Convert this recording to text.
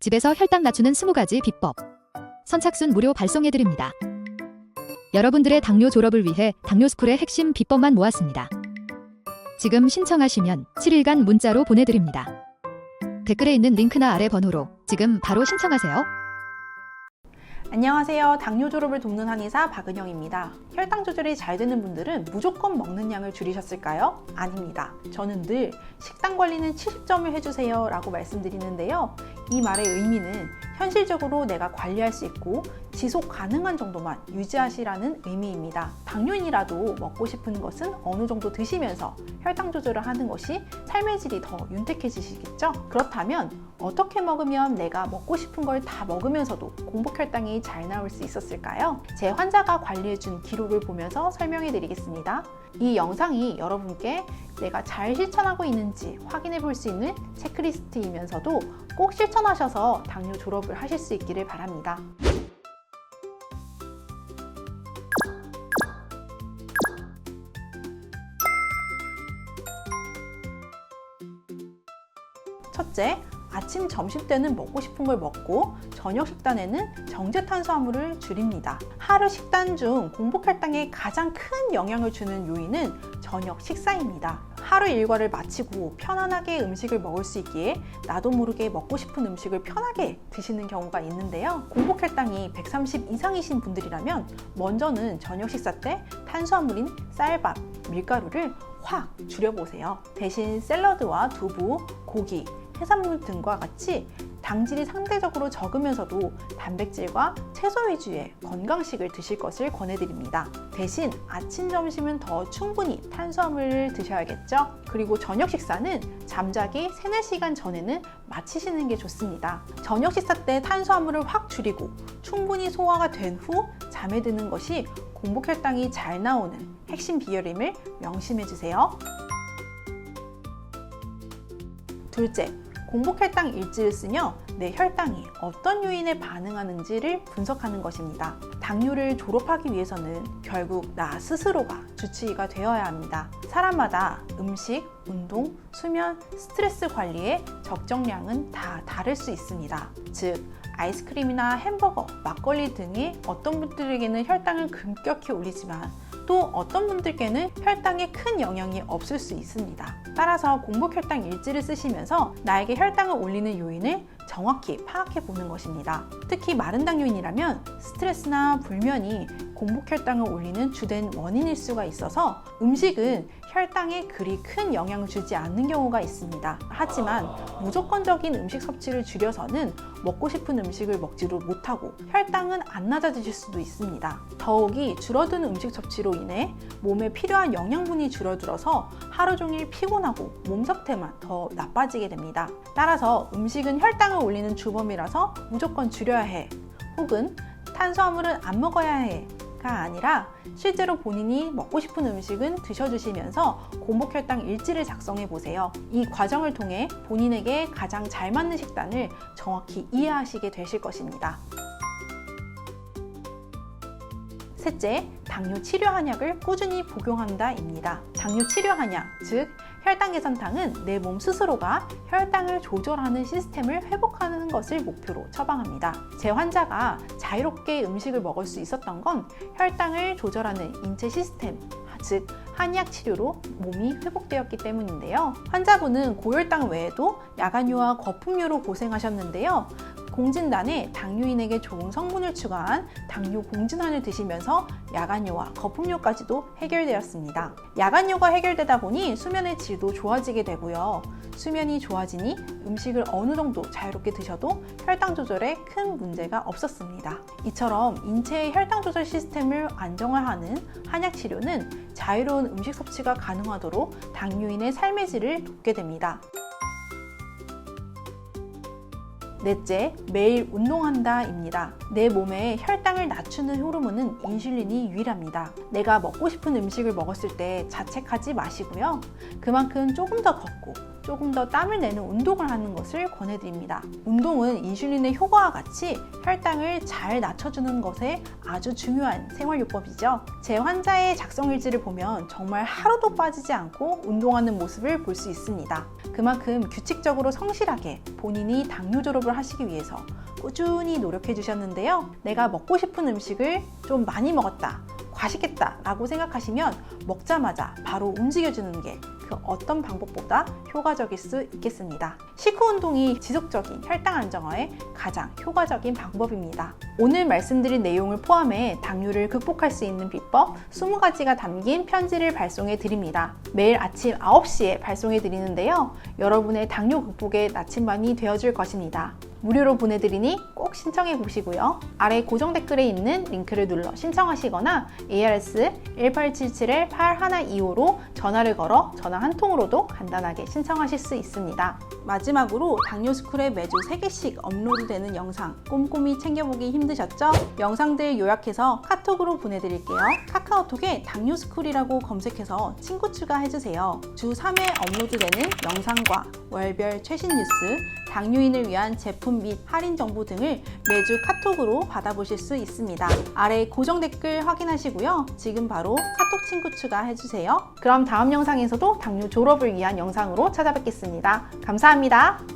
집에서 혈당 낮추는 20가지 비법. 선착순 무료 발송해드립니다. 여러분들의 당뇨 졸업을 위해 당뇨스쿨의 핵심 비법만 모았습니다. 지금 신청하시면 7일간 문자로 보내드립니다. 댓글에 있는 링크나 아래 번호로 지금 바로 신청하세요. 안녕하세요. 당뇨 졸업을 돕는 한의사 박은영입니다. 혈당 조절이 잘 되는 분들은 무조건 먹는 양을 줄이셨을까요? 아닙니다. 저는 늘 식단 관리는 70점을 해주세요 라고 말씀드리는데요. 이 말의 의미는 현실적으로 내가 관리할 수 있고 지속 가능한 정도만 유지하시라는 의미입니다. 당뇨인이라도 먹고 싶은 것은 어느 정도 드시면서 혈당 조절을 하는 것이 삶의 질이 더 윤택해지시겠죠? 그렇다면 어떻게 먹으면 내가 먹고 싶은 걸 다 먹으면서도 공복 혈당이 잘 나올 수 있었을까요? 제 환자가 관리해준 기록을 보면서 설명해 드리겠습니다. 이 영상이 여러분께 내가 잘 실천하고 있는지 확인해 볼 수 있는 체크리스트이면서도 꼭 실천하셔서 당뇨 졸업을 하실 수 있기를 바랍니다. 첫째, 아침, 점심 때는 먹고 싶은 걸 먹고 저녁 식단에는 정제 탄수화물을 줄입니다. 하루 식단 중 공복 혈당에 가장 큰 영향을 주는 요인은 저녁 식사입니다. 하루 일과를 마치고 편안하게 음식을 먹을 수 있기에 나도 모르게 먹고 싶은 음식을 편하게 드시는 경우가 있는데요. 공복 혈당이 130 이상이신 분들이라면 먼저는 저녁 식사 때 탄수화물인 쌀밥, 밀가루를 확 줄여보세요. 대신 샐러드와 두부, 고기, 해산물 등과 같이 당질이 상대적으로 적으면서도 단백질과 채소 위주의 건강식을 드실 것을 권해드립니다. 대신 아침, 점심은 더 충분히 탄수화물을 드셔야겠죠? 그리고 저녁 식사는 잠자기 3-4시간 전에는 마치시는 게 좋습니다. 저녁 식사 때 탄수화물을 확 줄이고 충분히 소화가 된 후 잠에 드는 것이 공복 혈당이 잘 나오는 핵심 비결임을 명심해주세요. 둘째, 공복 혈당 일지를 쓰며 내 혈당이 어떤 요인에 반응하는지를 분석하는 것입니다. 당뇨를 졸업하기 위해서는 결국 나 스스로가 주치의가 되어야 합니다. 사람마다 음식, 운동, 수면, 스트레스 관리의 적정량은 다 다를 수 있습니다. 즉, 아이스크림이나 햄버거, 막걸리 등이 어떤 분들에게는 혈당을 급격히 올리지만 또 어떤 분들께는 혈당에 큰 영향이 없을 수 있습니다. 따라서 공복 혈당 일지를 쓰시면서 나에게 혈당을 올리는 요인을 정확히 파악해 보는 것입니다. 특히 마른 당뇨인이라면 스트레스나 불면이 공복 혈당을 올리는 주된 원인일 수가 있어서 음식은 혈당에 그리 큰 영향을 주지 않는 경우가 있습니다. 하지만 무조건적인 음식 섭취를 줄여서는 먹고 싶은 음식을 먹지도 못하고 혈당은 안 낮아지실 수도 있습니다. 더욱이 줄어든 음식 섭취로 인해 몸에 필요한 영양분이 줄어들어서 하루 종일 피곤하고 몸 상태만 더 나빠지게 됩니다. 따라서 음식은 혈당을 올리는 주범이라서 무조건 줄여야 해, 혹은 탄수화물은 안 먹어야 해 가 아니라 실제로 본인이 먹고 싶은 음식은 드셔주시면서 공복 혈당 일지를 작성해 보세요. 이 과정을 통해 본인에게 가장 잘 맞는 식단을 정확히 이해하시게 되실 것입니다. 셋째, 당뇨 치료 한약을 꾸준히 복용한다입니다. 당뇨 치료 한약, 즉 혈당 개선탕은 내 몸 스스로가 혈당을 조절하는 시스템을 회복하는 것을 목표로 처방합니다. 제 환자가 자유롭게 음식을 먹을 수 있었던 건 혈당을 조절하는 인체 시스템, 즉 한약 치료로 몸이 회복되었기 때문인데요. 환자분은 고혈당 외에도 야간뇨와 거품뇨로 고생하셨는데요. 공진단에 당뇨인에게 좋은 성분을 추가한 당뇨 공진환을 드시면서 야간뇨와 거품뇨까지도 해결되었습니다. 야간뇨가 해결되다 보니 수면의 질도 좋아지게 되고요. 수면이 좋아지니 음식을 어느 정도 자유롭게 드셔도 혈당 조절에 큰 문제가 없었습니다. 이처럼 인체의 혈당 조절 시스템을 안정화하는 한약 치료는 자유로운 음식 섭취가 가능하도록 당뇨인의 삶의 질을 돕게 됩니다. 넷째, 매일 운동한다입니다. 내 몸에 혈당을 낮추는 호르몬은 인슐린이 유일합니다. 내가 먹고 싶은 음식을 먹었을 때 자책하지 마시고요. 그만큼 조금 더 걷고 조금 더 땀을 내는 운동을 하는 것을 권해드립니다. 운동은 인슐린의 효과와 같이 혈당을 잘 낮춰주는 것에 아주 중요한 생활요법이죠. 제 환자의 작성일지를 보면 정말 하루도 빠지지 않고 운동하는 모습을 볼 수 있습니다. 그만큼 규칙적으로 성실하게 본인이 당뇨 졸업을 하시기 위해서 꾸준히 노력해 주셨는데요. 내가 먹고 싶은 음식을 좀 많이 먹었다, 과식했다 라고 생각하시면 먹자마자 바로 움직여주는 게 그 어떤 방법보다 효과적일 수 있겠습니다. 식후 운동이 지속적인 혈당 안정화에 가장 효과적인 방법입니다. 오늘 말씀드린 내용을 포함해 당뇨를 극복할 수 있는 비법 20가지가 담긴 편지를 발송해 드립니다. 매일 아침 9시에 발송해 드리는데요. 여러분의 당뇨 극복의 나침반이 되어줄 것입니다. 무료로 보내드리니 꼭 신청해 보시고요. 아래 고정 댓글에 있는 링크를 눌러 신청하시거나 ARS 1877-8125로 전화를 걸어 전화 한 통으로도 간단하게 신청하실 수 있습니다. 마지막으로 당뇨스쿨에 매주 3개씩 업로드되는 영상 꼼꼼히 챙겨보기 힘드셨죠? 영상들 요약해서 카톡으로 보내드릴게요. 카카오톡에 당뇨스쿨이라고 검색해서 친구 추가해주세요. 주 3회 업로드되는 영상과 월별 최신 뉴스, 당뇨인을 위한 제품 및 할인 정보 등을 매주 카톡으로 받아보실 수 있습니다. 아래 고정 댓글 확인하시고요. 지금 바로 카톡 친구 추가해주세요. 그럼 다음 영상에서도 당뇨 졸업을 위한 영상으로 찾아뵙겠습니다. 감사합니다.